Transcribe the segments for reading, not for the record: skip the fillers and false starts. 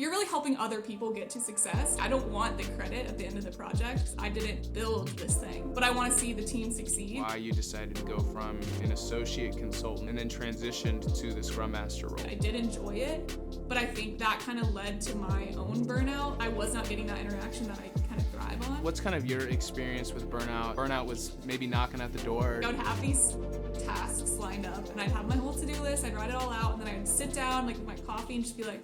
you're really helping other people get to success. I don't want the credit at the end of the project. I didn't build this thing, but I want to see the team succeed. Why you decided to go from an associate consultant and then transitioned to the Scrum Master role? I did enjoy it, but I think that kind of led to my own burnout. I was not getting that interaction that I kind of thrive on. What's kind of your experience with burnout? Burnout was maybe knocking at the door. I would have these tasks lined up and I'd have my whole to-do list, I'd write it all out, and then I'd sit down like with my coffee and just be like,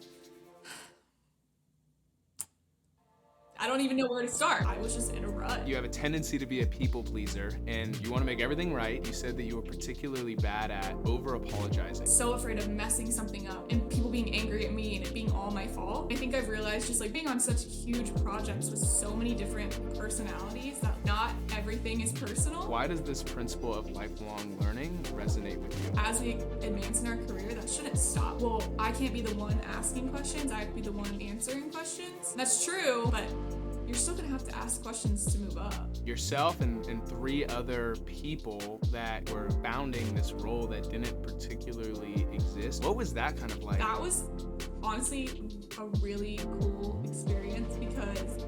I don't even know where to start. I was just in a rut. You have a tendency to be a people pleaser and you want to make everything right. You said that you were particularly bad at over-apologizing. So afraid of messing something up and people being angry at me and it being all my fault. I think I've realized just like being on such huge projects with so many different personalities that not everything is personal. Why does this principle of lifelong learning resonate with you? As we advance in our career, that shouldn't stop. Well, I can't be the one asking questions, I have to be the one answering questions. That's true, but you're still gonna have to ask questions to move up. Yourself and 3 other people that were founding this role that didn't particularly exist. What was that kind of like? That was honestly a really cool experience because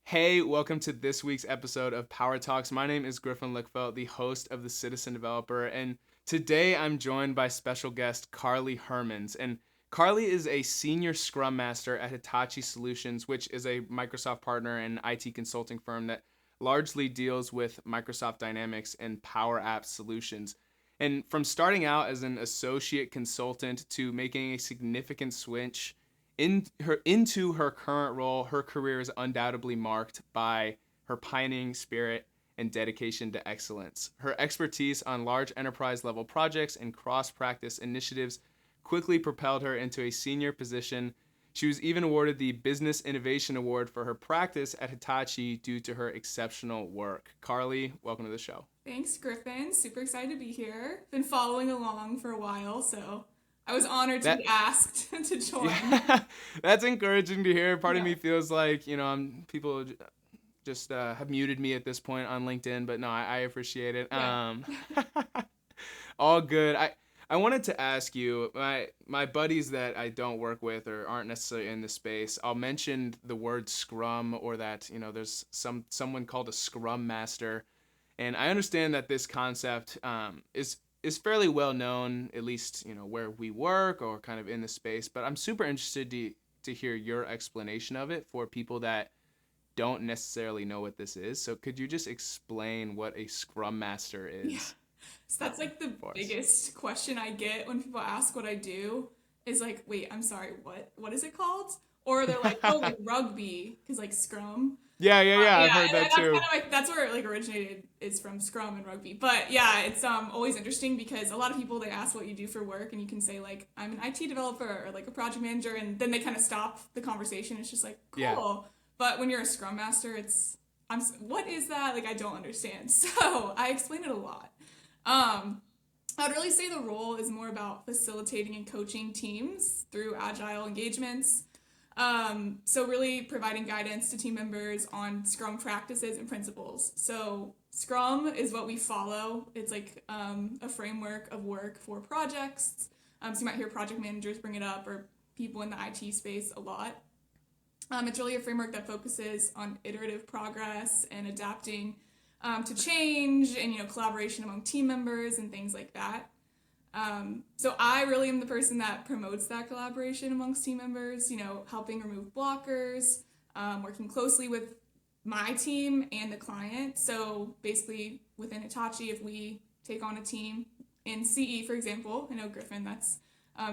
Hey, welcome to this week's episode of Power Talks. My name is Griffin, the host of The Citizen Developer, and today I'm joined by special guest Carly Hermmans. And Carly is a senior Scrum Master at Hitachi Solutions, which is a Microsoft partner and IT consulting firm that largely deals with Microsoft Dynamics and Power Apps solutions. And from starting out as an associate consultant to making a significant switch into her current role, her career is undoubtedly marked by her pioneering spirit and dedication to excellence. Her expertise on large enterprise-level projects and cross-practice initiatives quickly propelled her into a senior position. She was even awarded the Business Innovation Award for her practice at Hitachi due to her exceptional work. Carly, welcome to the show. Thanks, Griffin. Super excited to be here. Been following along for a while, so I was honored to be asked to join. Yeah, that's encouraging to hear. Part of me feels like, people just have muted me at this point on LinkedIn, but no, I appreciate it. Yeah. All good. I wanted to ask you, my buddies that I don't work with or aren't necessarily in the space, I'll mention the word Scrum or that, there's someone called a Scrum Master. And I understand that this concept is fairly well known, at least, where we work or kind of in the space. But I'm super interested to hear your explanation of it for people that don't necessarily know what this is. So could you just explain what a Scrum Master is? Yeah. So that's like the biggest question I get when people ask what I do is like, wait, I'm sorry, what is it called? Or they're like, oh, like rugby, because like Scrum. Yeah, I've heard that too. That's where it like originated, is from Scrum and rugby. But yeah, it's always interesting because a lot of people, they ask what you do for work and you can say like, I'm an IT developer or like a project manager, and then they kind of stop the conversation. It's just like, cool. Yeah. But when you're a Scrum Master, what is that? Like, I don't understand. So I explain it a lot. I'd really say the role is more about facilitating and coaching teams through agile engagements. So really providing guidance to team members on Scrum practices and principles. So Scrum is what we follow. It's like a framework of work for projects. So you might hear project managers bring it up, or people in the IT space a lot. It's really a framework that focuses on iterative progress and adapting to change and, collaboration among team members and things like that. So I really am the person that promotes that collaboration amongst team members, helping remove blockers, working closely with my team and the client. So basically within Hitachi, if we take on a team in CE, for example, I know Griffin, that's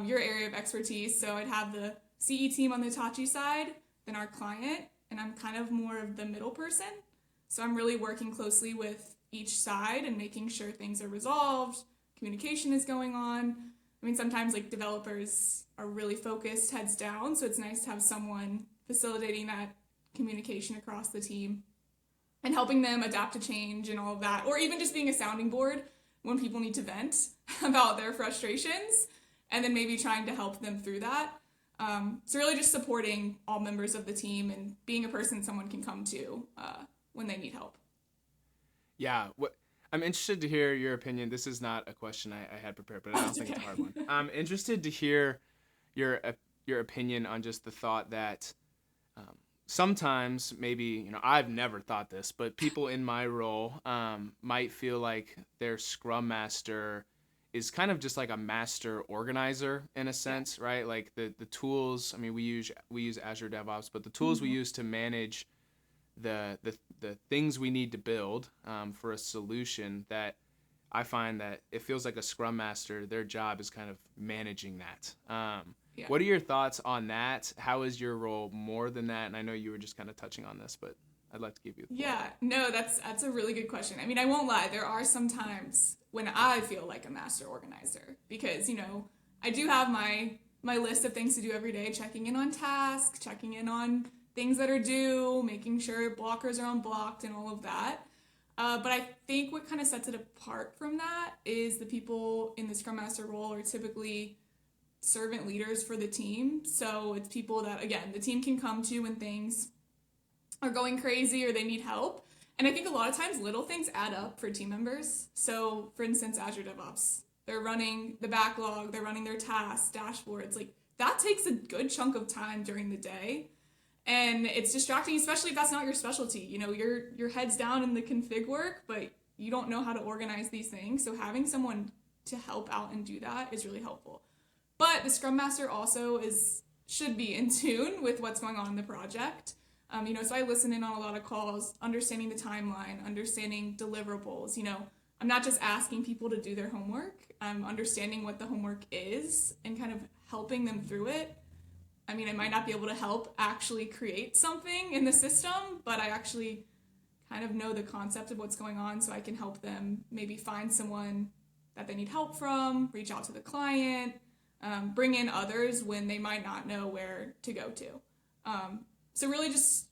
your area of expertise. So I'd have the CE team on the Hitachi side, then our client, and I'm kind of more of the middle person. So I'm really working closely with each side and making sure things are resolved, communication is going on. I mean, sometimes like developers are really focused, heads down, so it's nice to have someone facilitating that communication across the team and helping them adapt to change and all of that, or even just being a sounding board when people need to vent about their frustrations and then maybe trying to help them through that. So really just supporting all members of the team and being a person someone can come to when they need help. Yeah, I'm interested to hear your opinion. This is not a question I had prepared, but I don't think it's a hard one. I'm interested to hear your your opinion on just the thought that sometimes maybe, I've never thought this, but people in my role might feel like their Scrum Master is kind of just like a master organizer in a sense, right? Like the tools. I mean, we use Azure DevOps, but the tools we use to manage the things we need to build for a solution, that I find that it feels like a Scrum Master, their job is kind of managing that. What are your thoughts on that? How is your role more than that? And I know you were just kind of touching on this, but I'd like to give you the floor. Yeah, no, that's a really good question. I mean, I won't lie, there are some times when I feel like a master organizer because, I do have my list of things to do every day, checking in on tasks, checking in on things that are due, making sure blockers are unblocked and all of that. But I think what kind of sets it apart from that is the people in the Scrum Master role are typically servant leaders for the team. So it's people that, again, the team can come to when things are going crazy or they need help. And I think a lot of times little things add up for team members. So for instance, Azure DevOps, they're running the backlog, they're running their tasks, dashboards. Like that takes a good chunk of time during the day. And it's distracting, especially if that's not your specialty. Your head's down in the config work, but you don't know how to organize these things. So having someone to help out and do that is really helpful. But the Scrum Master also should be in tune with what's going on in the project. So I listen in on a lot of calls, understanding the timeline, understanding deliverables. I'm not just asking people to do their homework. I'm understanding what the homework is and kind of helping them through it. I mean, I might not be able to help actually create something in the system, but I actually kind of know the concept of what's going on, so I can help them maybe find someone that they need help from, reach out to the client, bring in others when they might not know where to go to. So really just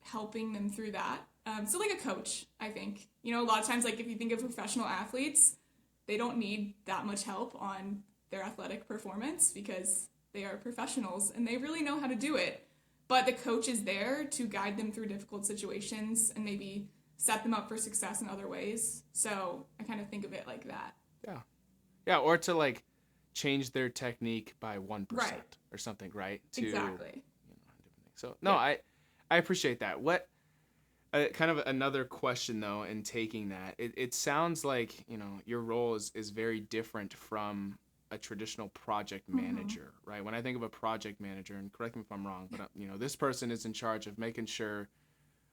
helping them through that. So like a coach, I think. A lot of times, like if you think of professional athletes, they don't need that much help on their athletic performance because they are professionals and they really know how to do it. But the coach is there to guide them through difficult situations and maybe set them up for success in other ways. So I kind of think of it like that. Yeah. Yeah, or to like change their technique by 1% Right. or something, right? Exactly. So no, yeah. I appreciate that. What kind of another question though, in taking that, it sounds like your role is very different from a traditional project manager, right? When I think of a project manager, and correct me if I'm wrong, but this person is in charge of making sure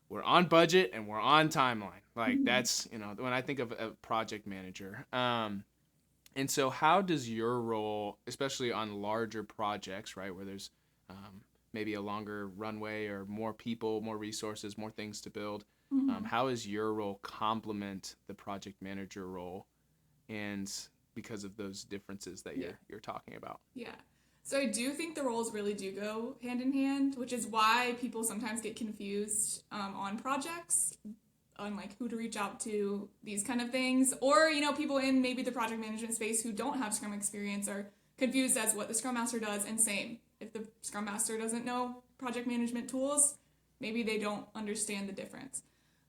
we're on budget and we're on timeline. Like that's when I think of a project manager. And so how does your role, especially on larger projects, right, where there's maybe a longer runway or more people, more resources, more things to build, how is your role complement the project manager role, and because of those differences that you're talking about? Yeah. So I do think the roles really do go hand in hand, which is why people sometimes get confused on projects, on like who to reach out to, these kind of things. Or, people in maybe the project management space who don't have Scrum experience are confused as what the Scrum Master does. And same, if the Scrum Master doesn't know project management tools, maybe they don't understand the difference.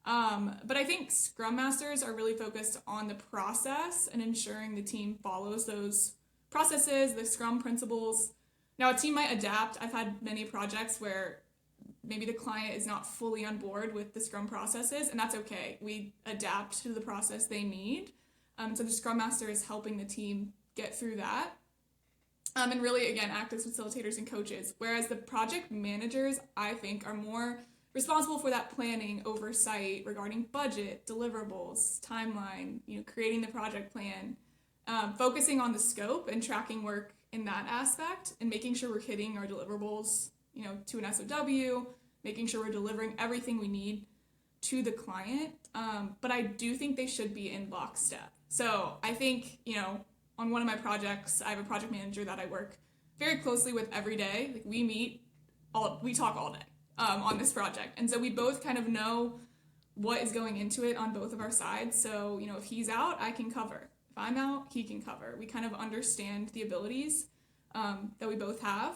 But I think Scrum Masters are really focused on the process and ensuring the team follows those processes, the Scrum principles. Now, a team might adapt. I've had many projects where maybe the client is not fully on board with the Scrum processes, and that's okay. We adapt to the process they need. So the Scrum Master is helping the team get through that. And really, again, act as facilitators and coaches. Whereas the project managers, I think, are more responsible for that planning, oversight regarding budget, deliverables, timeline, creating the project plan, focusing on the scope and tracking work in that aspect, and making sure we're hitting our deliverables, to an SOW, making sure we're delivering everything we need to the client. But I do think they should be in lockstep. So I think, on one of my projects, I have a project manager that I work very closely with every day. Like we talk all day on this project. And so we both kind of know what is going into it on both of our sides. So, if he's out, I can cover. If I'm out, he can cover. We kind of understand the abilities that we both have.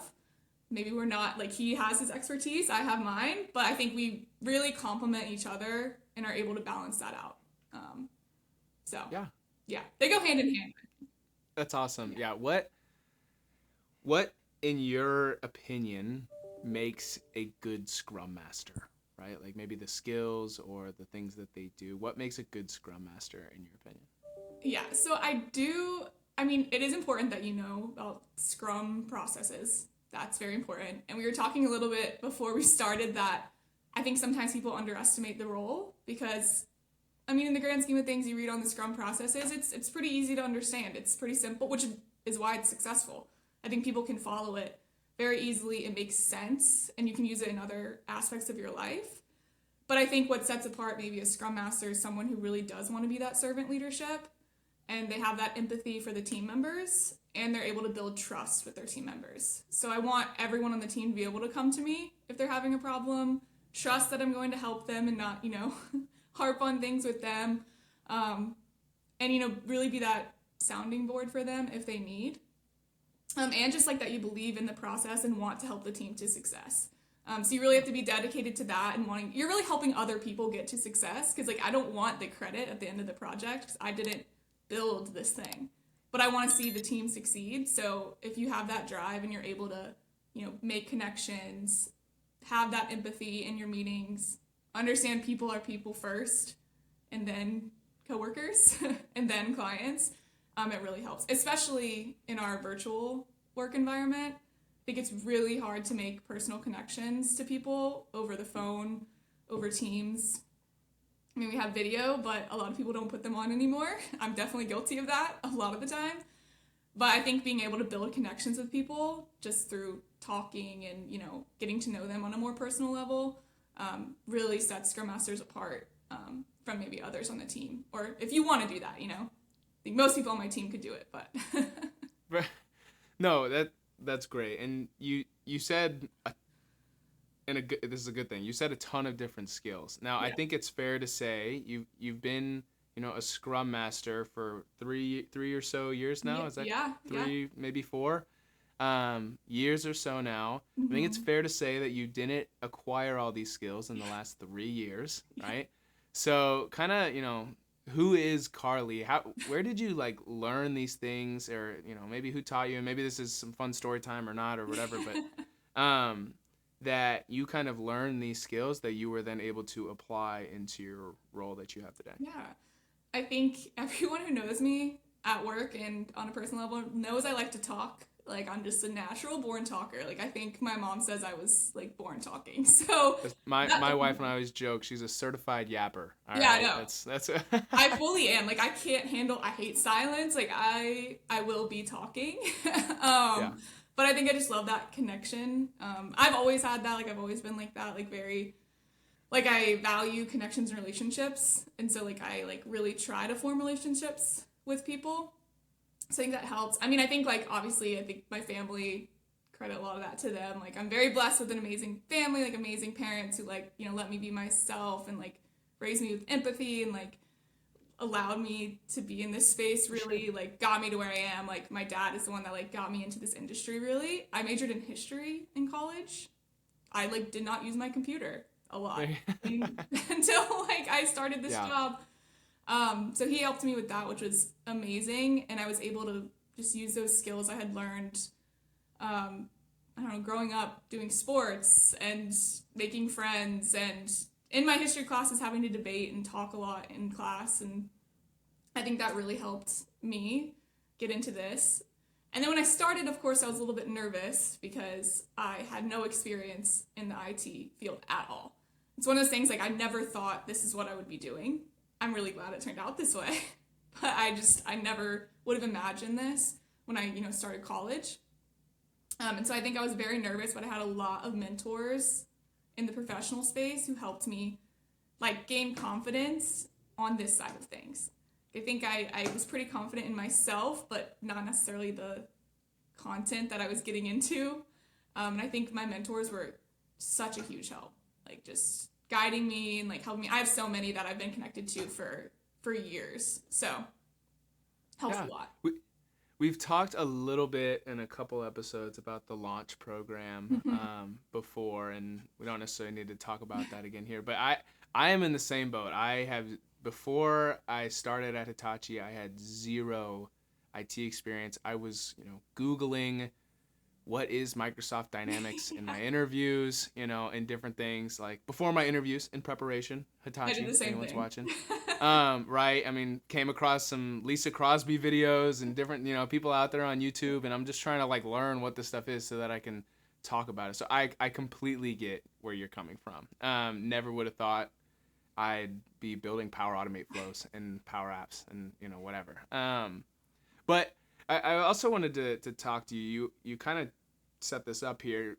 Maybe we're not, like, he has his expertise, I have mine, but I think we really complement each other and are able to balance that out. So Yeah. yeah, they go hand in hand. That's awesome. Yeah. What in your opinion makes a good Scrum Master, right? Like maybe the skills or the things that they do. What makes a good Scrum Master in your opinion? Yeah, so I mean, it is important that you know about Scrum processes. That's very important. And we were talking a little bit before we started that I think sometimes people underestimate the role because, I mean, in the grand scheme of things, you read on the Scrum processes, it's pretty easy to understand. It's pretty simple, which is why it's successful. I think people can follow it very easily. It makes sense, and you can use it in other aspects of your life. But I think what sets apart maybe a Scrum Master is someone who really does want to be that servant leadership and they have that empathy for the team members and they're able to build trust with their team members. So I want everyone on the team to be able to come to me if they're having a problem, trust that I'm going to help them and not, harp on things with them. And, really be that sounding board for them if they need. And just like that you believe in the process and want to help the team to success. So you really have to be dedicated to that and you're really helping other people get to success because I don't want the credit at the end of the project because I didn't build this thing, but I want to see the team succeed. So if you have that drive and you're able to, make connections, have that empathy in your meetings, understand people are people first, and then coworkers, and then clients, it really helps, especially in our virtual work environment. I think it's really hard to make personal connections to people over the phone, over Teams. I mean, we have video, but a lot of people don't put them on anymore. I'm definitely guilty of that a lot of the time. But I think being able to build connections with people just through talking and, getting to know them on a more personal level really sets Scrum Masters apart from maybe others on the team. Or if you want to do that, I think most people on my team could do it, but... No, that's great. And you said this is a good thing. You said a ton of different skills. Now, yeah. I think it's fair to say you've been, a Scrum Master for three or so years now. Is that three, maybe 4 years or so now? Mm-hmm. I think it's fair to say that you didn't acquire all these skills in the last 3 years, right? So, kind of, who is Carly? Where did you learn these things, or maybe who taught you? And maybe this is some fun story time or not or whatever, but that you kind of learned these skills that you were then able to apply into your role that you have today. Yeah. I think everyone who knows me at work and on a personal level knows I like to talk. I'm just a natural born talker. I think my mom says I was born talking. So my wife and I always joke she's a certified yapper. All right? I know. That's I fully am. I can't handle. I hate silence. I will be talking. Yeah. But I think I just love that connection. I've always had that. I've always been like that. Very, I value connections and relationships, and so I really try to form relationships with people. So I think that helps. I mean, I think obviously I think my family, credit a lot of that to them. I'm very blessed with an amazing family, amazing parents who let me be myself and raised me with empathy and allowed me to be in this space, really got me to where I am. My dad is the one that got me into this industry, really. I majored in history in college. I did not use my computer a lot until I started this job. So he helped me with that, which was amazing. And I was able to just use those skills I had learned, growing up doing sports and making friends and in my history classes having to debate and talk a lot in class. And I think that really helped me get into this. And then when I started, of course, I was a little bit nervous because I had no experience in the IT field at all. It's one of those things I never thought this is what I would be doing. I'm really glad it turned out this way. But I never would have imagined this when I, started college. And so I think I was very nervous, but I had a lot of mentors in the professional space who helped me gain confidence on this side of things. I think I was pretty confident in myself, but not necessarily the content that I was getting into. And I think my mentors were such a huge help, just guiding me and helping me. I have so many that I've been connected to for years. So helps a lot. We've talked a little bit in a couple episodes about the launch program before, and we don't necessarily need to talk about that again here. But I am in the same boat. I have before I started at Hitachi, I had zero IT experience. I was, Googling what is Microsoft Dynamics in my interviews, and different things like before my interviews in preparation. I did Hitachi, the same anyone's thing. watching. Right. I mean, came across some Lisa Crosby videos and different, people out there on YouTube, and I'm just trying to like learn what this stuff is so that I can talk about it. So I completely get where you're coming from. Never would have thought I'd be building Power Automate flows and Power Apps and whatever. But I also wanted to talk to you. You kind of set this up here.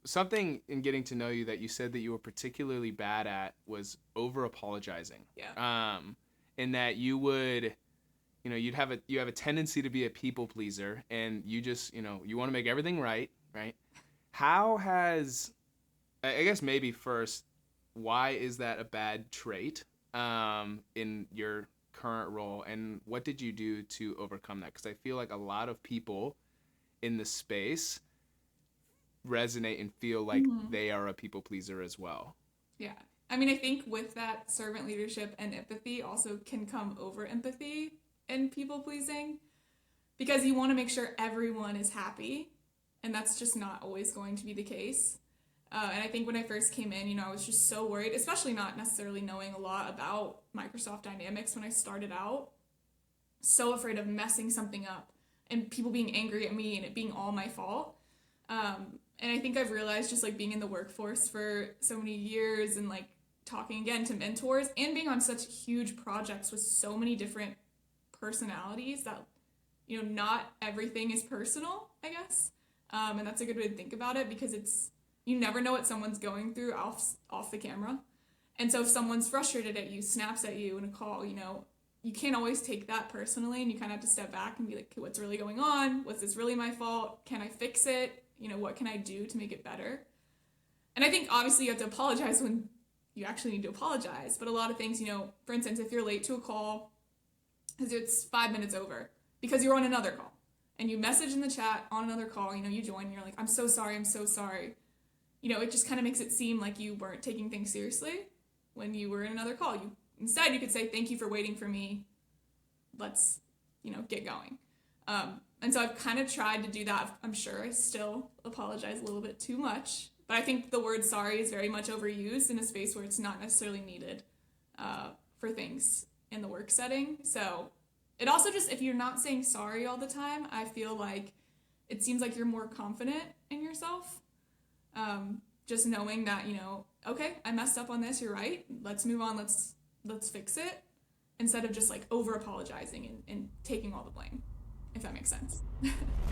Something in getting to know you that you said that you were particularly bad at was over apologizing. Yeah. In that you would, you have a tendency to be a people pleaser, and you just, you want to make everything right, right? How has, I guess maybe first, why is that a bad trait in your current role, and what did you do to overcome that? Because I feel like a lot of people in the space resonate and feel like they are a people pleaser as well. Yeah. I mean, I think with that, servant leadership and empathy also can come over empathy and people pleasing, because you want to make sure everyone is happy, and that's just not always going to be the case. And I think when I first came in, I was just so worried, especially not necessarily knowing a lot about Microsoft Dynamics when I started out. So afraid of messing something up and people being angry at me and it being all my fault. And I think I've realized, just like being in the workforce for so many years and like talking again to mentors and being on such huge projects with so many different personalities, that not everything is personal, I guess. And that's a good way to think about it, because you never know what someone's going through off the camera. And so if someone's frustrated at you, snaps at you in a call, you can't always take that personally, and you kind of have to step back and be like, okay, what's really going on? Was this really my fault? Can I fix it? What can I do to make it better? And I think obviously you have to apologize when you actually need to apologize. But a lot of things, for instance, if you're late to a call because it's 5 minutes over because you're on another call, and you message in the chat on another call, you join and you're like, I'm so sorry. It just kind of makes it seem like you weren't taking things seriously when you were in another call. Instead, you could say, thank you for waiting for me. Let's, get going. And so I've kind of tried to do that. I'm sure I still apologize a little bit too much, but I think the word sorry is very much overused in a space where it's not necessarily needed for things in the work setting. So it also just, if you're not saying sorry all the time, I feel like it seems like you're more confident in yourself. Just knowing that, okay, I messed up on this, you're right, let's move on, let's fix it, instead of just like over apologizing and taking all the blame, if that makes sense.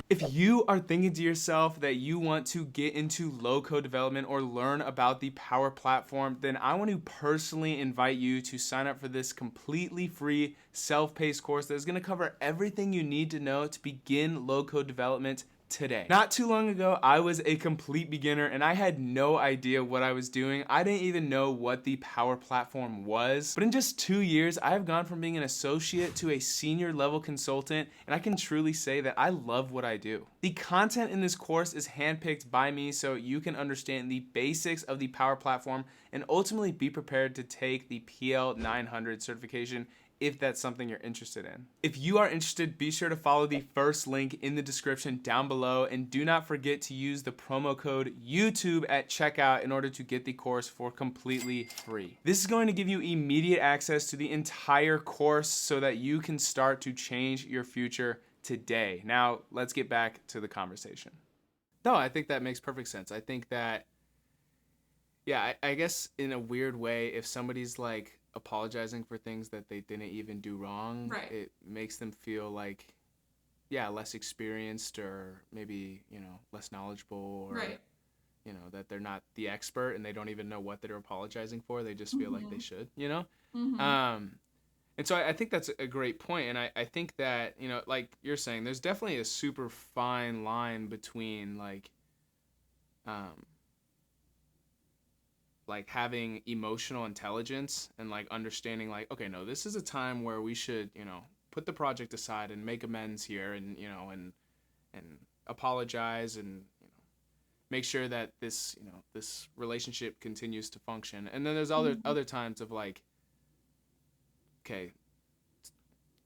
If you are thinking to yourself that you want to get into low-code development or learn about the Power Platform, then I want to personally invite you to sign up for this completely free self-paced course that is going to cover everything you need to know to begin low-code development today. Not too long ago, I was a complete beginner and I had no idea what I was doing. I didn't even know what the Power Platform was. But in just 2 years, I have gone from being an associate to a senior level consultant, and I can truly say that I love what I do. The content in this course is handpicked by me so you can understand the basics of the Power Platform and ultimately be prepared to take the PL 900 certification if that's something you're interested in. If you are interested, be sure to follow the first link in the description down below, and do not forget to use the promo code YouTube at checkout in order to get the course for completely free. This is going to give you immediate access to the entire course so that you can start to change your future today. Now, let's get back to the conversation. No, I think that makes perfect sense. I think that, yeah, I guess in a weird way, if somebody's like apologizing for things that they didn't even do wrong, Right. It makes them feel like, yeah, less experienced, or maybe, less knowledgeable, or, Right. That they're not the expert and they don't even know what they're apologizing for. They just feel like they should, And so I think that's a great point. And I think that, like you're saying, there's definitely a super fine line between like having emotional intelligence and like understanding like, okay, no, this is a time where we should, put the project aside and make amends here, and, and apologize, and, make sure that this, this relationship continues to function. And then there's other times of like okay,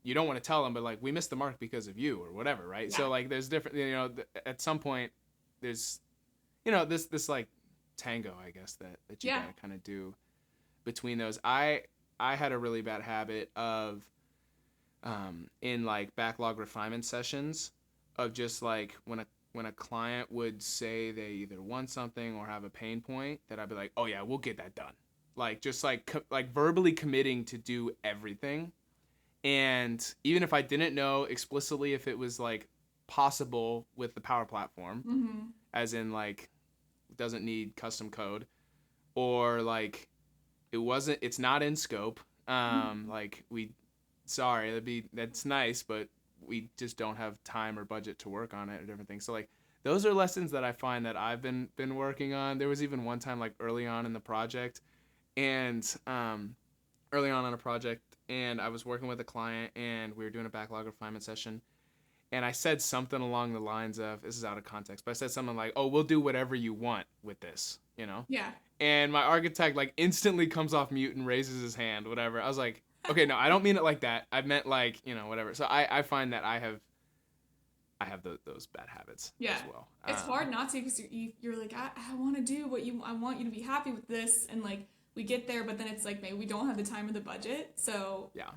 you don't want to tell them, but like, we missed the mark because of you or whatever, right? Yeah. So like, there's different, at some point there's, this like tango, I guess, that you gotta kind of do between those. I had a really bad habit of, in like backlog refinement sessions, of just like when a client would say they either want something or have a pain point, that I'd be like, oh yeah, we'll get that done. Like, just like verbally committing to do everything. And even if I didn't know explicitly if it was like possible with the Power Platform, Mm-hmm. as in like doesn't need custom code, or like it's not in scope. Like that's nice, but we just don't have time or budget to work on it or different things. So like, those are lessons that I find that I've been working on. There was even one time like early on in the project, and early on a project, and I was working with a client, and we were doing a backlog refinement session, and I said something along the lines of, this is out of context, but I said something like, oh, we'll do whatever you want with this, Yeah. And my architect like instantly comes off mute and raises his hand, whatever. I was like, okay, no, I don't mean it like that. I meant like, whatever. So I find that I have those bad habits as well. It's hard not to, because you're like, I want to do I want you to be happy with this, and like we get there, but then it's like, maybe we don't have the time or the budget, so yeah,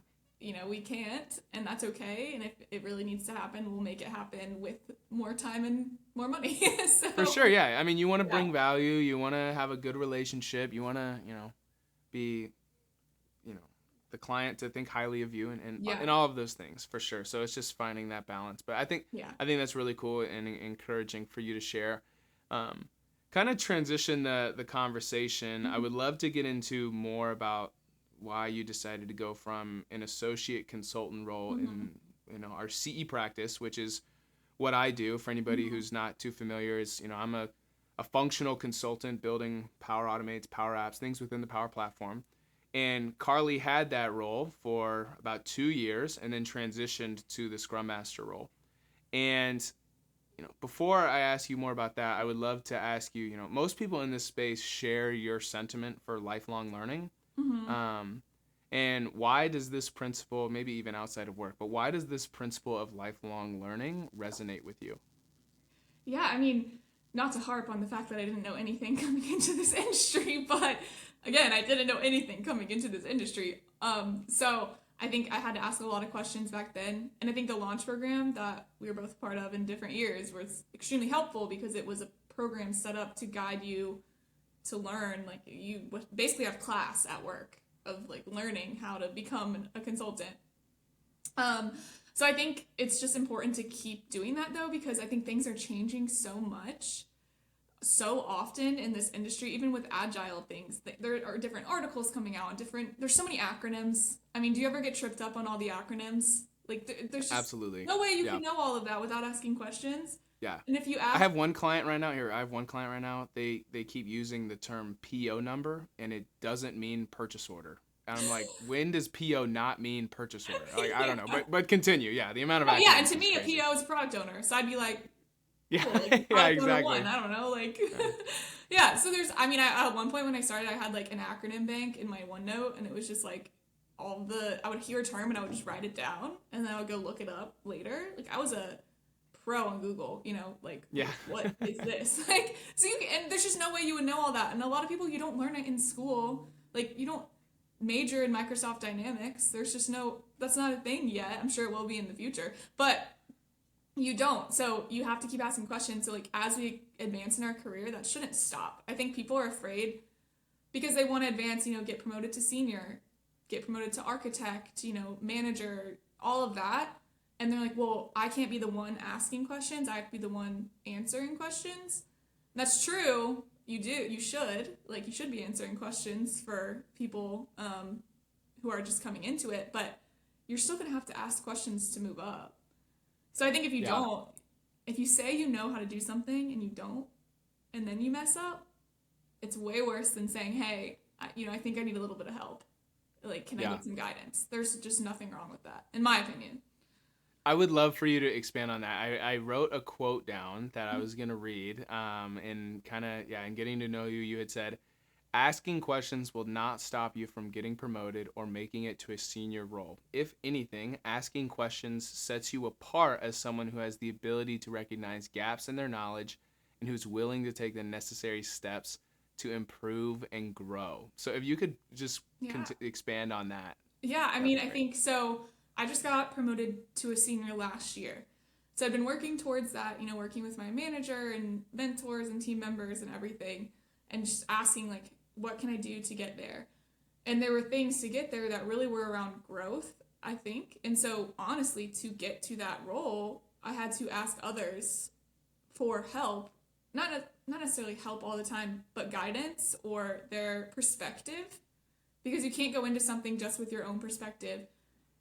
we can't, and that's okay. And if it really needs to happen, we'll make it happen with more time and more money. So, for sure, yeah. I mean, you want to bring value, you want to have a good relationship, you want to, be, the client to think highly of you, and all of those things, for sure. So it's just finding that balance. But I think that's really cool and encouraging for you to share. Kind of transition the conversation. I would love to get into more about why you decided to go from an associate consultant role in our CE practice, which is what I do. For anybody who's not too familiar, is I'm a functional consultant building Power Automates, Power Apps, things within the Power Platform. And Carly had that role for about 2 years and then transitioned to the Scrum Master role. And before I ask you more about that, I would love to ask you, most people in this space share your sentiment for lifelong learning. And why does this principle, maybe even outside of work, but why does this principle of lifelong learning resonate with you? Yeah, I mean, not to harp on the fact that I didn't know anything coming into this industry, but again, I didn't know anything coming into this industry. So I think I had to ask a lot of questions back then. And I think the launch program that we were both part of in different years was extremely helpful, because it was a program set up to guide you to learn. Like, you basically have class at work of like learning how to become a consultant. So I think it's just important to keep doing that, though, because I think things are changing so much, so often in this industry, even with agile things. There are different articles coming out, there's so many acronyms. I mean, do you ever get tripped up on all the acronyms? Like, there's just absolutely no way you can know all of that without asking questions. Yeah. And if you ask, I have one client right now. They keep using the term PO number, and it doesn't mean purchase order. And I'm like, when does PO not mean purchase order? Like, I don't know, but continue. Yeah, the amount of acronyms. Yeah, and to me, a PO is a product owner, so I'd be like, yeah, cool, like, yeah, exactly. One, I don't know, like, yeah. So at one point when I started, I had like an acronym bank in my OneNote, and it was just like I would hear a term and I would just write it down, and then I would go look it up later. Like, I was a pro on Google, like, what is this? Like, so and there's just no way you would know all that. And a lot of people, you don't learn it in school. Like, you don't major in Microsoft Dynamics. That's not a thing yet. I'm sure it will be in the future, but you don't. So you have to keep asking questions. So like, as we advance in our career, that shouldn't stop. I think people are afraid because they want to advance, get promoted to senior, get promoted to architect, manager, all of that. And they're like, well, I can't be the one asking questions. I have to be the one answering questions. That's true. You should be answering questions for people who are just coming into it, but you're still going to have to ask questions to move up. So I think if you say you know how to do something and you don't, and then you mess up, it's way worse than saying, hey, I think I need a little bit of help. Like, can I get some guidance? There's just nothing wrong with that, in my opinion. I would love for you to expand on that. I wrote a quote down that I was going to read, and kind of, in getting to know you, you had said, Asking questions will not stop you from getting promoted or making it to a senior role. If anything, asking questions sets you apart as someone who has the ability to recognize gaps in their knowledge and who's willing to take the necessary steps to improve and grow. So if you could just Yeah. expand on that. Yeah, I That'd mean, be I great. think so. I just got promoted to a senior last year. So I've been working towards that, working with my manager and mentors and team members and everything, and just asking, like, what can I do to get there? And there were things to get there that really were around growth, I think. And so, honestly, to get to that role, I had to ask others for help, not necessarily help all the time, but guidance or their perspective, because you can't go into something just with your own perspective,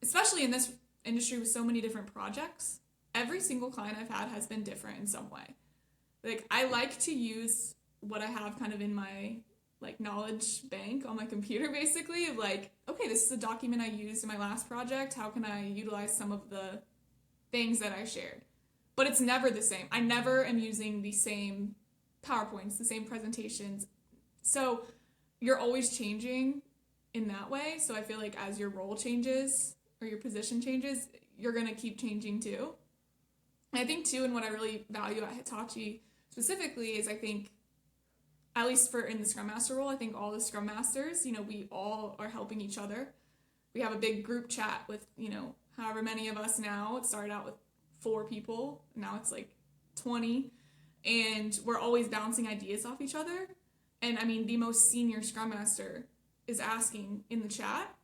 especially in this industry with so many different projects. Every single client I've had has been different in some way. Like, I like to use what I have kind of in my like knowledge bank on my computer, basically, of like, okay, this is a document I used in my last project. How can I utilize some of the things that I shared? But it's never the same. I never am using the same PowerPoints, the same presentations. So you're always changing in that way. So I feel like as your role changes or your position changes, you're going to keep changing too. And I think too, and what I really value at Hitachi specifically is, I think, at least for in the Scrum Master role, I think all the Scrum Masters, we all are helping each other. We have a big group chat with, however many of us now. It started out with 4 people. Now it's like 20. And we're always bouncing ideas off each other. And I mean, the most senior Scrum Master is asking in the chat,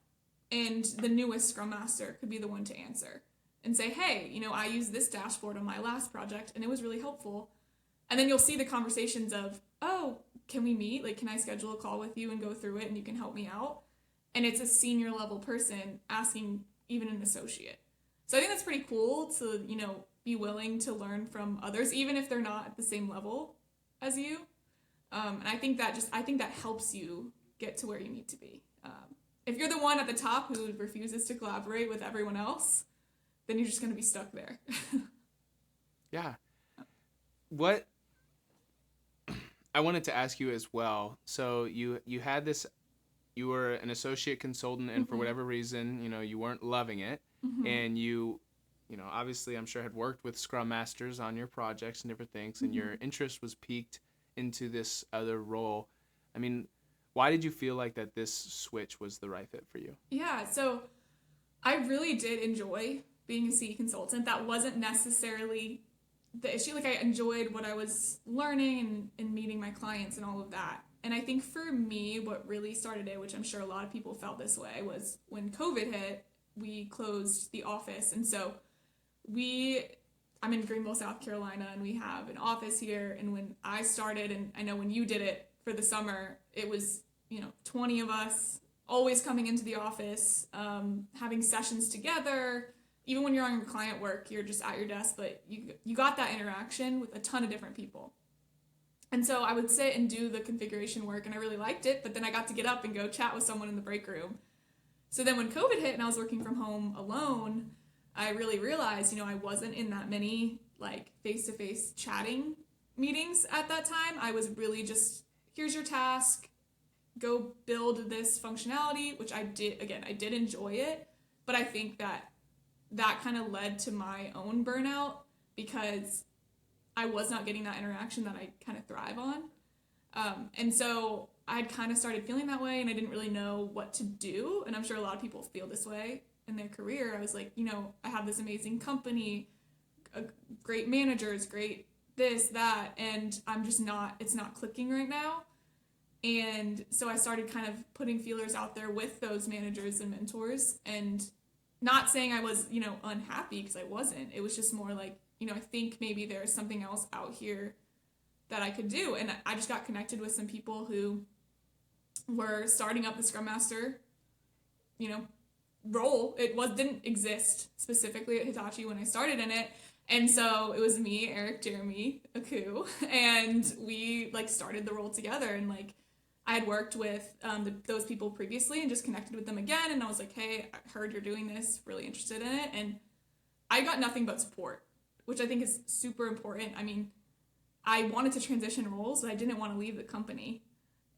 and the newest Scrum Master could be the one to answer and say, hey, I used this dashboard on my last project and it was really helpful. And then you'll see the conversations of, oh, can we meet? Like, can I schedule a call with you and go through it and you can help me out? And it's a senior level person asking even an associate. So I think that's pretty cool to, be willing to learn from others, even if they're not at the same level as you. And I think that helps you get to where you need to be. If you're the one at the top who refuses to collaborate with everyone else, then you're just going to be stuck there. Yeah. What I wanted to ask you as well. So you had this, you were an associate consultant, and for whatever reason, you weren't loving it, and you obviously, I'm sure, had worked with Scrum Masters on your projects and different things, and your interest was piqued into this other role. I mean, why did you feel like that this switch was the right fit for you? Yeah, so I really did enjoy being a CE consultant. That wasn't necessarily the issue. Like, I enjoyed what I was learning and meeting my clients and all of that. And I think for me, what really started it, which I'm sure a lot of people felt this way, was when COVID hit, we closed the office. And so I'm in Greenville, South Carolina, and we have an office here. And when I started, and I know when you did it for the summer, it was, 20 of us always coming into the office, having sessions together. Even when you're on your client work, you're just at your desk, but you got that interaction with a ton of different people. And so I would sit and do the configuration work, and I really liked it, but then I got to get up and go chat with someone in the break room. So then when COVID hit and I was working from home alone, I really realized, I wasn't in that many like face-to-face chatting meetings at that time. I was really just, here's your task, go build this functionality, which I did. Again, I did enjoy it, but I think that kind of led to my own burnout because I was not getting that interaction that I kind of thrive on. And so I had kind of started feeling that way, and I didn't really know what to do. And I'm sure a lot of people feel this way in their career. I was like, I have this amazing company, great managers, great this, that, and it's not clicking right now. And so I started kind of putting feelers out there with those managers and mentors, and not saying I was, unhappy, because I wasn't. It was just more like, I think maybe there's something else out here that I could do. And I just got connected with some people who were starting up the Scrum Master, role. Didn't exist specifically at Hitachi when I started in it. And so it was me, Eric, Jeremy, Aku, and we started the role together. And I had worked with those people previously and just connected with them again. And I was like, hey, I heard you're doing this, really interested in it. And I got nothing but support, which I think is super important. I mean, I wanted to transition roles, but I didn't want to leave the company.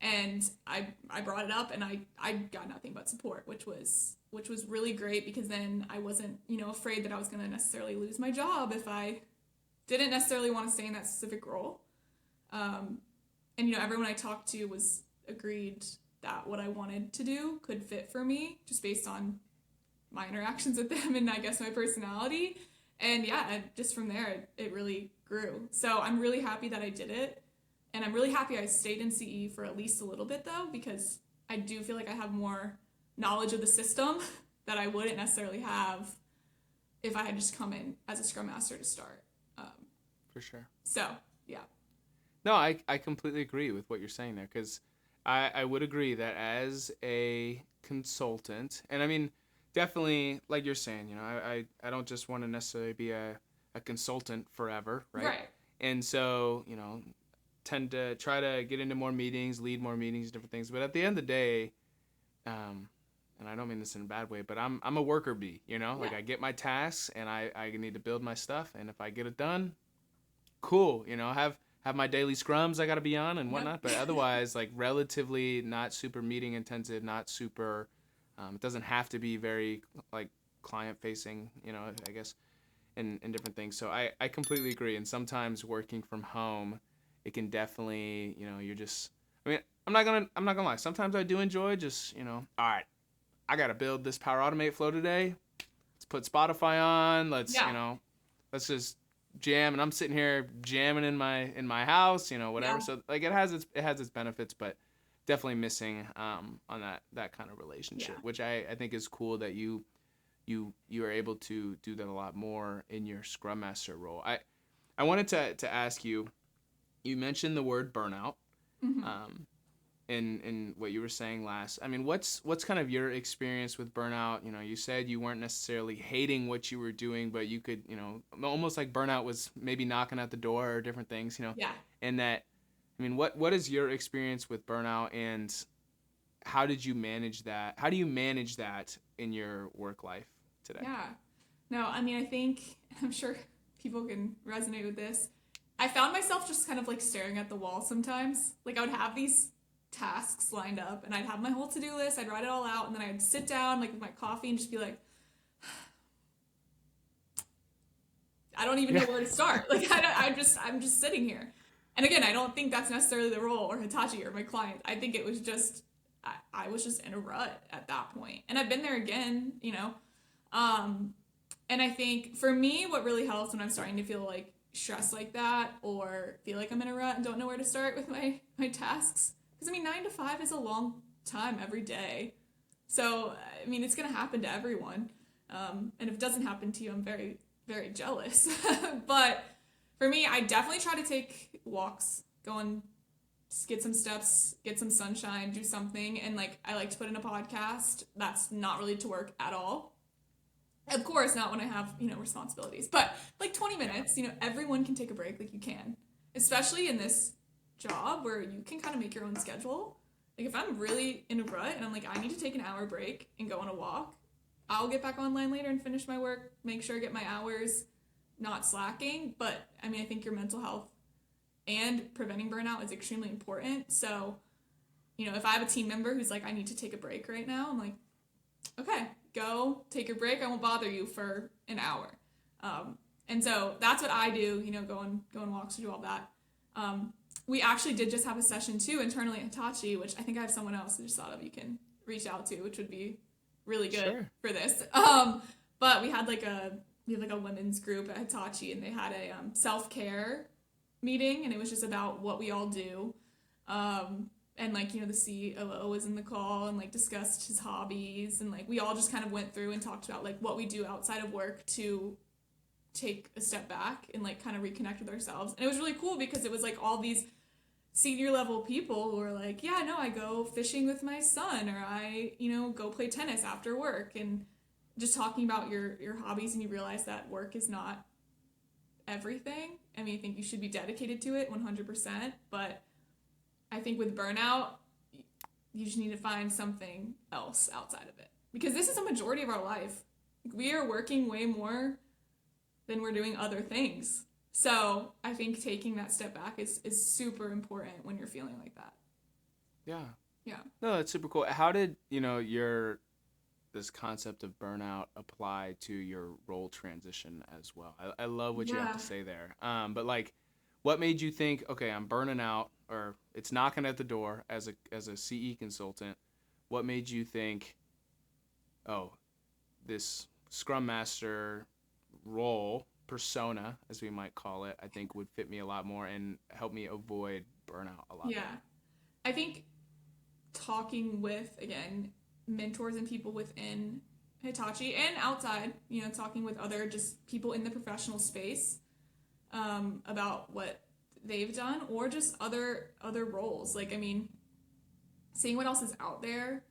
And I brought it up, and I got nothing but support, which was really great, because then I wasn't, afraid that I was going to necessarily lose my job if I didn't necessarily want to stay in that specific role. And everyone I talked to was agreed that what I wanted to do could fit for me, just based on my interactions with them and I guess my personality. And yeah, just from there, it really grew. So I'm really happy that I did it. And I'm really happy I stayed in CE for at least a little bit, though, because I do feel like I have more knowledge of the system that I wouldn't necessarily have if I had just come in as a Scrum Master to start. For sure. So, yeah. No, I completely agree with what you're saying there, because I would agree that as a consultant, and I mean, definitely, like you're saying, I don't just want to necessarily be a consultant forever, right? Right. And so, tend to try to get into more meetings, lead more meetings, different things. But at the end of the day, and I don't mean this in a bad way, but I'm a worker bee, like I get my tasks and I need to build my stuff. And if I get it done, cool, have my daily scrums I got to be on and whatnot. But otherwise, like relatively not super meeting intensive, not super, it doesn't have to be very like client facing, I guess, and different things. So I completely agree. And sometimes working from home, it can definitely, you're just, I mean, I'm not gonna lie. Sometimes I do enjoy just, all right, I got to build this Power Automate flow today. Let's put Spotify on. Let's, let's just jam. And I'm sitting here jamming in my house, whatever. Yeah. So like it has its benefits, but definitely missing on that kind of relationship, which I think is cool that you are able to do that a lot more in your Scrum Master role. I wanted to ask you, you mentioned the word burnout, in what you were saying last. I mean, what's kind of your experience with burnout? You said you weren't necessarily hating what you were doing, but you could, almost like burnout was maybe knocking at the door or different things, Yeah. And that, I mean, what is your experience with burnout, and how did you manage that? How do you manage that in your work life today? Yeah. No, I mean, I'm sure people can resonate with this. I found myself just kind of like staring at the wall sometimes. Like I would have these tasks lined up and I'd have my whole to-do list, I'd write it all out, and then I'd sit down like with my coffee and just be like, I don't even know where to start. Like I'm just sitting here. And again, I don't think that's necessarily the role or Hitachi or my client. I think it was just, I was just in a rut at that point. And I've been there again, and I think for me, what really helps when I'm starting to feel like stressed like that or feel like I'm in a rut and don't know where to start with my tasks. Because, I mean, 9 to 5 is a long time every day. So, I mean, it's going to happen to everyone. And if it doesn't happen to you, I'm very, very jealous. But for me, I definitely try to take walks, go and get some steps, get some sunshine, do something. And, like, I like to put in a podcast that's not related to work at all. Of course, not when I have, responsibilities. But, like, 20 minutes, everyone can take a break. Like, you can. Especially in this job where you can kind of make your own schedule. Like, if I'm really in a rut and I'm like, I need to take an hour break and go on a walk, I'll get back online later and finish my work, make sure I get my hours, not slacking. But, I mean, I think your mental health and preventing burnout is extremely important. So, if I have a team member who's like, I need to take a break right now, I'm like, okay, go take your break. I won't bother you for an hour. And so that's what I do, go on walks, do all that. We actually did just have a session too internally at Hitachi, which I think I have someone else I just thought of you can reach out to, which would be really good for this. But we had like a women's group at Hitachi, and they had a self-care meeting, and it was just about what we all do. And like, the COO was in the call and like discussed his hobbies, and like we all just kind of went through and talked about like what we do outside of work to take a step back and like kind of reconnect with ourselves. And it was really cool because it was like all these senior level people who were like, yeah, no, I go fishing with my son, or I, go play tennis after work, and just talking about your hobbies, and you realize that work is not everything. I mean, I think you should be dedicated to it 100%, but I think with burnout, you just need to find something else outside of it, because this is a majority of our life. We are working way more than we're doing other things. So I think taking that step back is super important when you're feeling like that. Yeah. Yeah. No, that's super cool. How did, this concept of burnout apply to your role transition as well? I love what you have to Yeah. say there. But like, what made you think, okay, I'm burning out, or it's knocking at the door as a CE consultant? What made you think, oh, this Scrum Master role persona, as we might call it, I think would fit me a lot more and help me avoid burnout a lot Yeah. better. I think talking with, again, mentors and people within Hitachi and outside, talking with other just people in the professional space, about what they've done or just other roles. Like, I mean, seeing what else is out there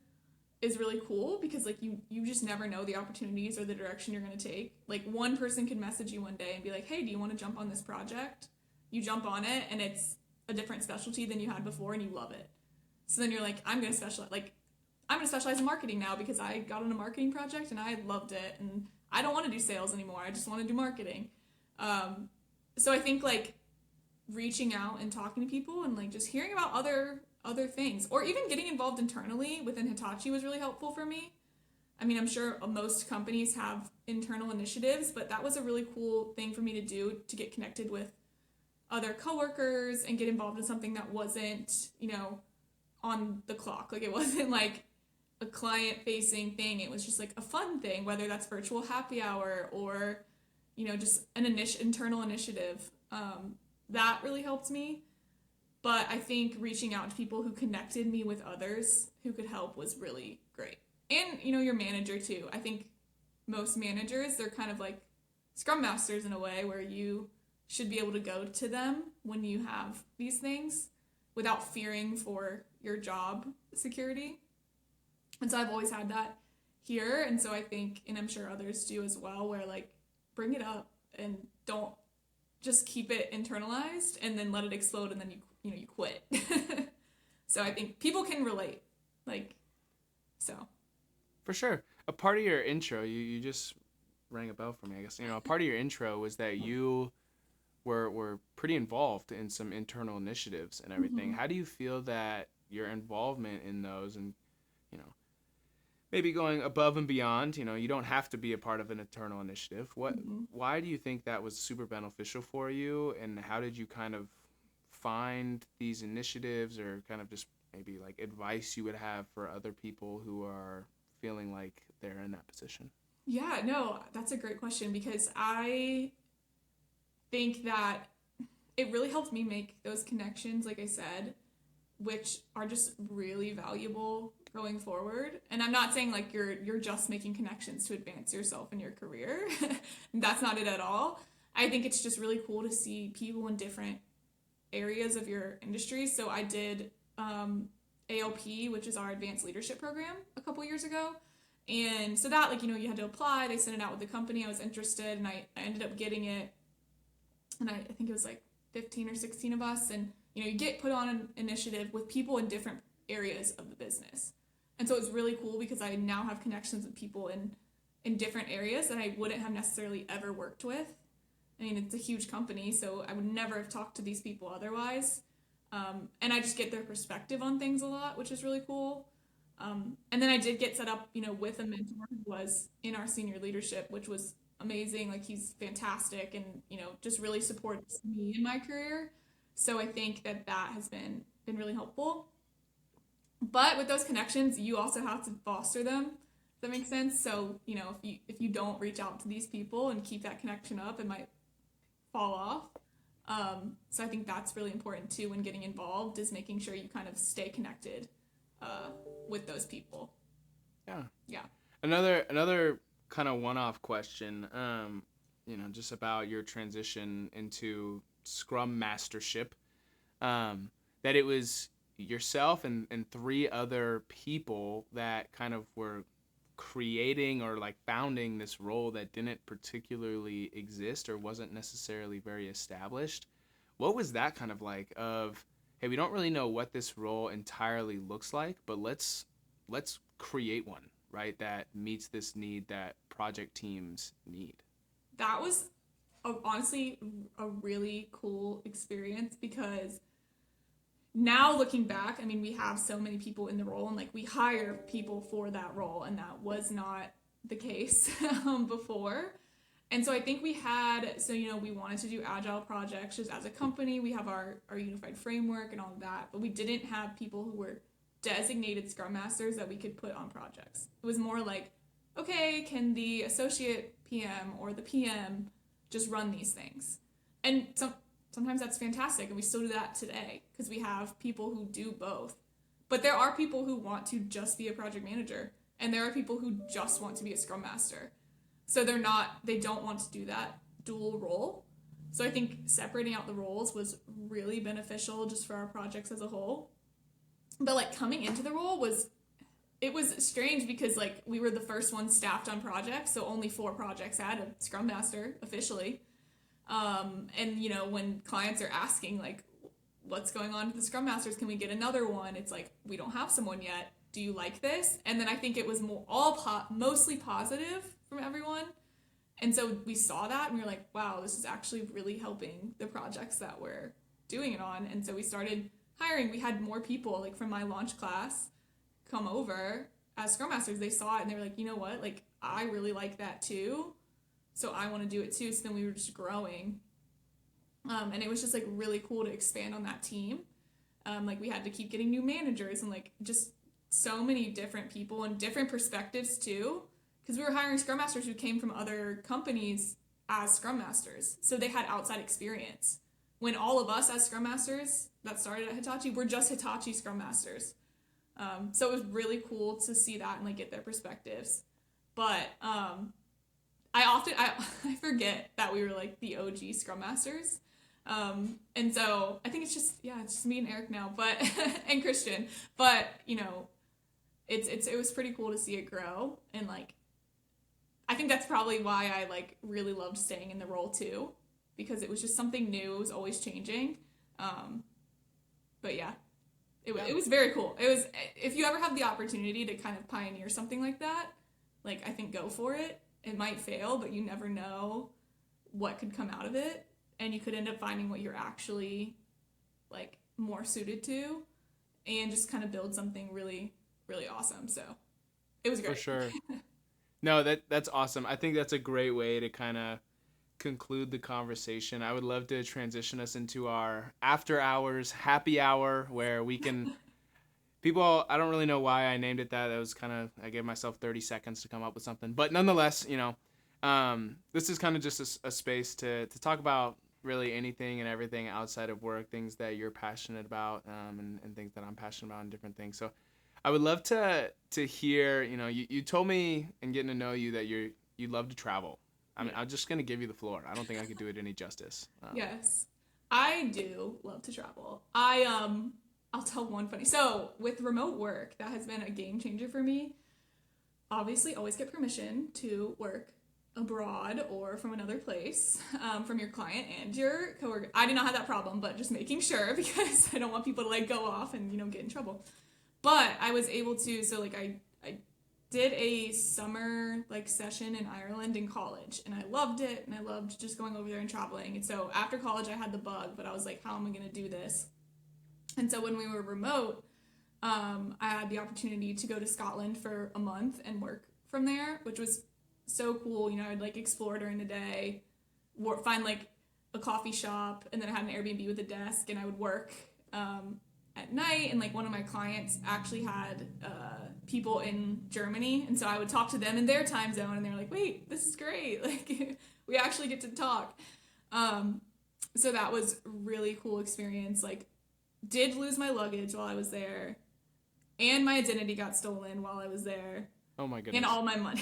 is really cool because like you just never know the opportunities or the direction you're going to take. Like one person can message you one day and be like, "Hey, do you want to jump on this project?" You jump on it and it's a different specialty than you had before and you love it. So then you're like, I'm going to specialize in marketing now because I got on a marketing project and I loved it and I don't want to do sales anymore. I just want to do marketing. So I think like reaching out and talking to people and like just hearing about other things or even getting involved internally within Hitachi was really helpful for me. I mean, I'm sure most companies have internal initiatives, but that was a really cool thing for me to do to get connected with other coworkers and get involved in something that wasn't, on the clock. Like it wasn't like a client facing thing. It was just like a fun thing, whether that's virtual happy hour or, just an internal initiative. That really helped me. But I think reaching out to people who connected me with others who could help was really great. And, your manager too. I think most managers, they're kind of like scrum masters in a way where you should be able to go to them when you have these things without fearing for your job security. And so I've always had that here. And so I think, and I'm sure others do as well, where like bring it up and don't just keep it internalized and then let it explode and then you quit. So I think people can relate. Like, so. For sure. A part of your intro, you just rang a bell for me, I guess. A part of your intro was that you were pretty involved in some internal initiatives and everything. Mm-hmm. How do you feel that your involvement in those and, you know, maybe going above and beyond, you don't have to be a part of an internal initiative. Mm-hmm. Why do you think that was super beneficial for you, and how did you kind of find these initiatives, or kind of just maybe like advice you would have for other people who are feeling like they're in that position? Yeah, no, that's a great question because I think that it really helped me make those connections, like I said, which are just really valuable going forward. And I'm not saying like you're just making connections to advance yourself in your career. That's not it at all. I think it's just really cool to see people in different areas of your industry. So I did ALP, which is our advanced leadership program, a couple years ago. And so that, like, you had to apply, they sent it out with the company. I was interested and I ended up getting it. And I think it was like 15 or 16 of us. And, you get put on an initiative with people in different areas of the business. And so it's really cool because I now have connections with people in different areas that I wouldn't have necessarily ever worked with. I mean, it's a huge company, so I would never have talked to these people otherwise. And I just get their perspective on things a lot, which is really cool. And then I did get set up, with a mentor who was in our senior leadership, which was amazing. Like he's fantastic and, just really supports me in my career. So I think that has been really helpful. But with those connections, you also have to foster them. Does that make sense? So, if you don't reach out to these people and keep that connection up, it might fall off. So I think that's really important too when getting involved is making sure you kind of stay connected uh, with those people. Yeah. Yeah. Another kind of one-off question, just about your transition into Scrum Mastership. That it was yourself and three other people that kind of were creating or like founding this role that didn't particularly exist or wasn't necessarily very established. What was that kind of like of, hey, we don't really know what this role entirely looks like, but let's create one, right, that meets this need that project teams need? That was honestly a really cool experience because Now looking back, I mean, we have so many people in the role, and like we hire people for that role, and that was not the case before. And so I think we had, so, we wanted to do agile projects just as a company. We have our unified framework and all of that, but we didn't have people who were designated Scrum Masters that we could put on projects. It was more like, okay, can the associate PM or the PM just run these things? And sometimes that's fantastic, and we still do that today because we have people who do both. But there are people who want to just be a project manager, and there are people who just want to be a Scrum Master. So they don't want to do that dual role. So I think separating out the roles was really beneficial just for our projects as a whole. But like coming into the role was strange because like we were the first ones staffed on projects, so only 4 projects had a Scrum Master officially. And when clients are asking like, what's going on with the Scrum Masters? Can we get another one? It's like, we don't have someone yet. Do you like this? And then I think it was mostly positive from everyone. And so we saw that and we were like, wow, this is actually really helping the projects that we're doing it on. And so we started hiring. We had more people like from my launch class come over as Scrum Masters. They saw it and they were like, you know what? Like, I really like that too. So I want to do it too. So then we were just growing. And it was just like really cool to expand on that team. Like we had to keep getting new managers and like just so many different people and different perspectives too. Because we were hiring Scrum Masters who came from other companies as Scrum Masters. So they had outside experience. When all of us as Scrum Masters that started at Hitachi, we're just Hitachi Scrum Masters. So it was really cool to see that and like get their perspectives. But I forget that we were like the OG Scrum Masters. And so I think it's just me and Eric now, but and Christian. But it was pretty cool to see it grow, and like I think that's probably why I like really loved staying in the role too, because it was just something new. It was always changing. But yeah, it was very cool. It was, if you ever have the opportunity to kind of pioneer something like that, like I think go for it. It might fail, but you never know what could come out of it, and you could end up finding what you're actually like more suited to, and just kind of build something really, really awesome. So it was great. For sure. No, that's awesome. I think that's a great way to kind of conclude the conversation. I would love to transition us into our after hours happy hour where we can people, I don't really know why I named it that. That was kind of, I gave myself 30 seconds to come up with something. But nonetheless, this is kind of just a space to talk about really anything and everything outside of work, things that you're passionate about, and things that I'm passionate about and different things. So I would love to hear, you told me in getting to know you that you love to travel. I'm just going to give you the floor. I don't think I could do it any justice. Yes, I do love to travel. I'll tell one funny. So with remote work, that has been a game changer for me. Obviously, always get permission to work abroad or from another place, from your client and your coworker. I did not have that problem, but just making sure because I don't want people to like go off and get in trouble. But I was able to, so like I did a summer like session in Ireland in college, and I loved it, and I loved just going over there and traveling. And so after college I had the bug, but I was like, how am I going to do this? And so when we were remote, I had the opportunity to go to Scotland for a month and work from there, which was so cool. I'd like explore during the day, find like a coffee shop, and then I had an Airbnb with a desk, and I would work at night. And like one of my clients actually had people in Germany, and so I would talk to them in their time zone, and they were like, wait, this is great, like we actually get to talk. So that was really cool experience. Like, did lose my luggage while I was there, and my identity got stolen while I was there. Oh my goodness. And all my money.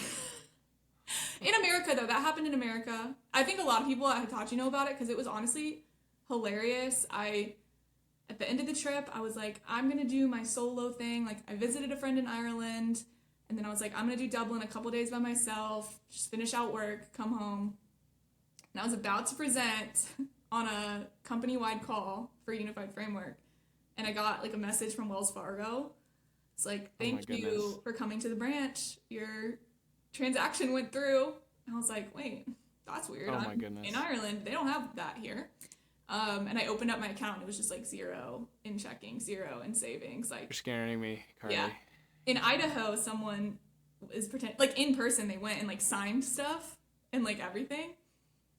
In America, though, that happened in America. I think a lot of people at Hitachi know about it because it was honestly hilarious. At the end of the trip, I was like, I'm going to do my solo thing. Like, I visited a friend in Ireland, and then I was like, I'm going to do Dublin a couple days by myself, just finish out work, come home. And I was about to present on a company-wide call for Unified Framework, and I got like a message from Wells Fargo. It's like, thank you for coming to the branch. Your transaction went through. And I was like, wait, that's weird. Oh my goodness. In Ireland, they don't have that here. And I opened up my account and it was just like 0 in checking, 0 in savings. Like, You're scaring me, Carly. yeah. In Idaho, someone is like in person, they went and like signed stuff and like everything.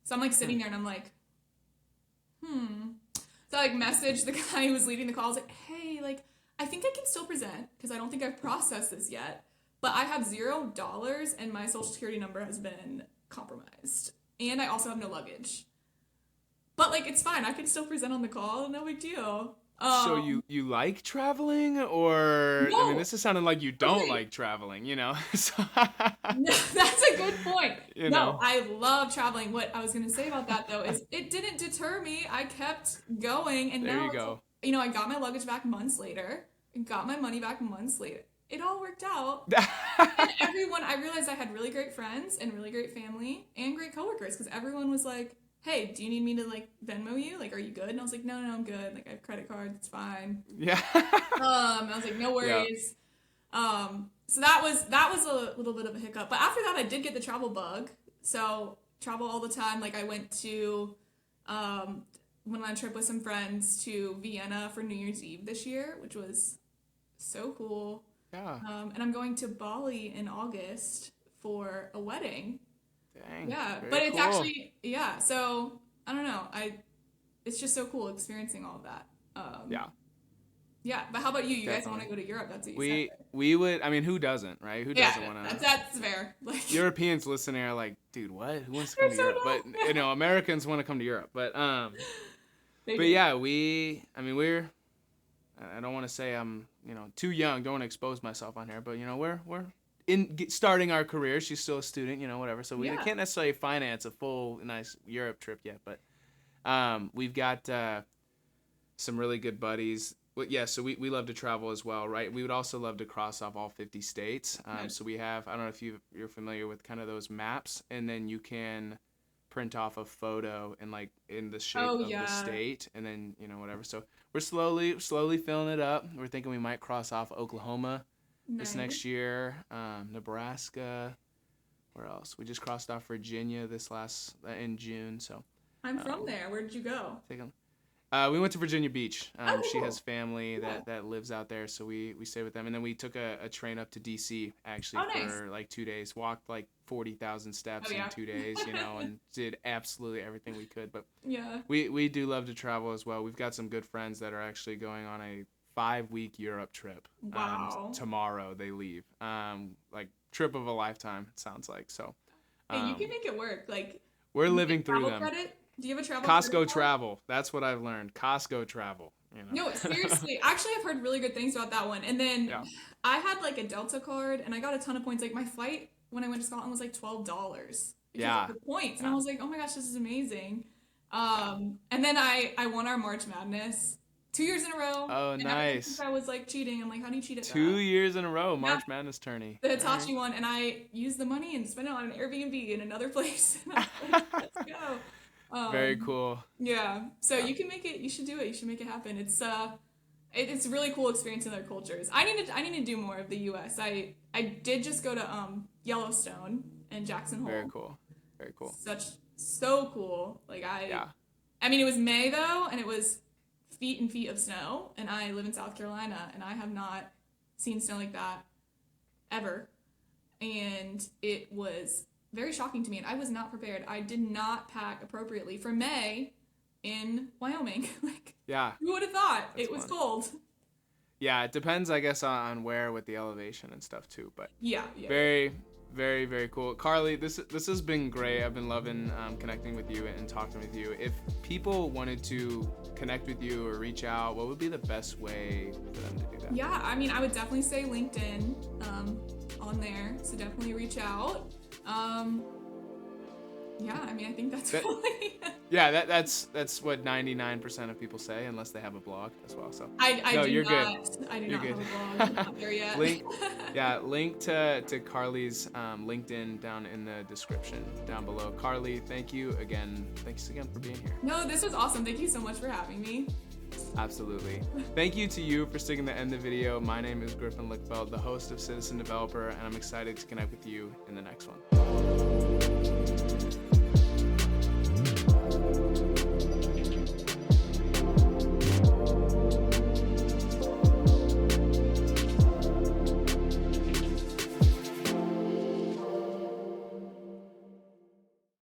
So I'm like sitting there and I'm like, So I like messaged the guy who was leading the call. I was like, hey, like, I think I can still present because I don't think I've processed this yet. But I have $0 and my social security number has been compromised. And I also have no luggage. But like, it's fine. I can still present on the call. No big deal. So you like traveling, or No. I mean, this is sounding like you don't like traveling, you know? So, No, that's a good point. You No, know. I love traveling. What I was going to say about that, though, is it didn't deter me. I kept going, and There now you go. you know, I got my luggage back months later, got my money back months later. It all worked out. And everyone, I realized I had really great friends and really great family and great coworkers because everyone was like, hey, do you need me to like Venmo you? Like, are you good? And I was like, no, I'm good. Like, I have credit cards. It's fine. Yeah. I was like, no worries. So that was a little bit of a hiccup. But after that, I did get the travel bug. So travel all the time. Like, I went to, went on a trip with some friends to Vienna for New Year's Eve this year, which was so cool. Yeah. And I'm going to Bali in August for a wedding. Dang. Yeah, Very but it's cool. actually, yeah, so I don't know. It's just so cool experiencing all of that. Yeah, but how about you? You guys want to go to Europe? That's what you said. We would. I mean, who doesn't, right? Who doesn't want to? That's fair. Like, Europeans listening are like, dude, what? Who wants to come to They're Europe? so But you know, Americans want to come to Europe. But they but do. yeah, we're. I don't want to say I'm, too young. Don't want to expose myself on here, but we're starting our career. She's still a student, whatever. So we can't necessarily finance a full nice Europe trip yet, but we've got some really good buddies. But yeah, so we love to travel as well, right? We would also love to cross off all 50 states. So we have, I don't know if you're familiar with kind of those maps, and then you can print off a photo and like in the shape of the state, and then whatever. So we're slowly filling it up. We're thinking we might cross off Oklahoma this next year, Nebraska. Where else? We just crossed off Virginia in June. So I'm from there. Where did you go? We went to Virginia Beach. Cool. She has family that lives out there, so we stayed with them. And then we took a train up to D.C. actually for like 2 days. Walked like 40,000 steps in 2 days, and did absolutely everything we could. But we do love to travel as well. We've got some good friends that are actually going on a 5-week Europe trip. Wow. Tomorrow they leave. Like trip of a lifetime, it sounds like. So Hey, you can make it work. Like, we're living through them. Credit? Do you have a travel Costco credit? travel. That's what I've learned. Costco travel. No, seriously. Actually, I've heard really good things about that one. And then I had like a Delta card and I got a ton of points. Like my flight when I went to Scotland was like $12 because of the points. And I was like, oh my gosh, this is amazing. And then I won our March Madness 2 years in a row. Oh, and nice. I was like cheating. I'm like, how do you cheat at that? 2 years in a row, March Madness tourney. The Hitachi one, and I used the money and spent it on an Airbnb in another place. And I was like, let's go. Very cool. Yeah. So you can make it. You should do it. You should make it happen. It's a really cool experience in their cultures. I need to do more of the U.S. I did just go to Yellowstone and Jackson Hole. Very cool. So cool. Like I mean, it was May though, and it was feet and feet of snow, and I live in South Carolina, and I have not seen snow like that ever, and it was very shocking to me, and I was not prepared. I did not pack appropriately for May in Wyoming. Like, who would have thought? It was cold. Yeah, it depends, I guess, on where with the elevation and stuff too. But very, very, very cool. Carly, this has been great. I've been loving connecting with you and talking with you. If people wanted to connect with you or reach out, what would be the best way for them to do that? Yeah, I mean, I would definitely say LinkedIn on there. So definitely reach out. Yeah, I mean, I think that's really... Yeah, that's what 99% of people say, unless they have a blog as well. So you're good. I do you're not good. have a blog. I'm not there yet. Link to Carly's LinkedIn down in the description down below. Carly, thanks again for being here. No, this was awesome. Thank you so much for having me. Absolutely. Thank you to you for sticking to end the video. My name is Griffin Lickfeld, the host of Citizen Developer, and I'm excited to connect with you in the next one.